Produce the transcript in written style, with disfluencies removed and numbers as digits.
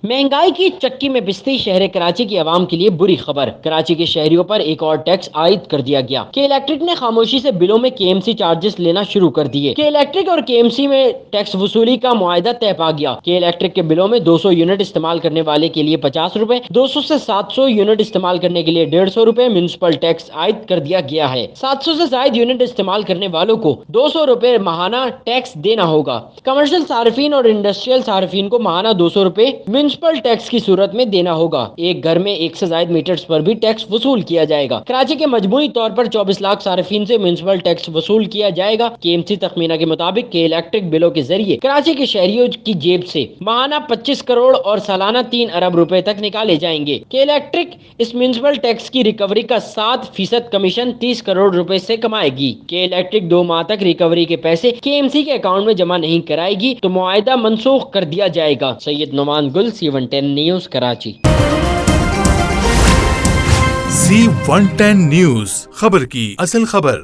महंगाई की चक्की में पिसती शहर कराची की आवाम के लिए बुरी खबर। कराची के शहरियों पर एक और टैक्स आयद कर दिया गया। के इलेक्ट्रिक ने खामोशी से बिलों में केएमसी चार्जेस लेना शुरू कर दिए। के इलेक्ट्रिक और केएमसी में टैक्स वसूली का मुआहदा तय पा गया। के इलेक्ट्रिक के बिलों में 200 यूनिट इस्तेमाल करने वाले के लिए 50 रुपए, 200 से 700 यूनिट इस्तेमाल करने के लिए 150 रुपए म्यूनिसिपल टैक्स आयद कर दिया गया है। 700 से ज्यादा यूनिट इस्तेमाल करने वालों को 200 रुपए माहाना टैक्स देना होगा। कमर्शियल सार्फिन और इंडस्ट्रियल सार्फिन को माहाना 200 रुपए म्यूनिसिपल टैक्स की सूरत में देना होगा। एक घर में एक से ज्यादा मीटर्स पर भी टैक्स वसूल किया जाएगा। कराची के मजमूई तौर पर 24 लाख सार्फिन से म्यूनिसिपल टैक्स वसूल किया जाएगा। केएमसी तखमीना के मुताबिक के इलेक्ट्रिक बिलों के जरिए कराची के शहरियों की जेब से माहाना 25 करोड़ और सालाना 3 अरब रुपए तक निकाले जाएंगे। के इलेक्ट्रिक इस म्यूनिसिपल टैक्स की रिकवरी का 7% कमीशन 30 करोड़ रुपए से कमाएगी। के इलेक्ट्रिक 2 माह तक रिकवरी के पैसे केएमसी के अकाउंट में जमा नहीं कराएगी तो मुआहदा मनसूख कर दिया जाएगा। सैयद नुमान गुल, C110 news, Karachi. C110 news, खबर की असल खबर।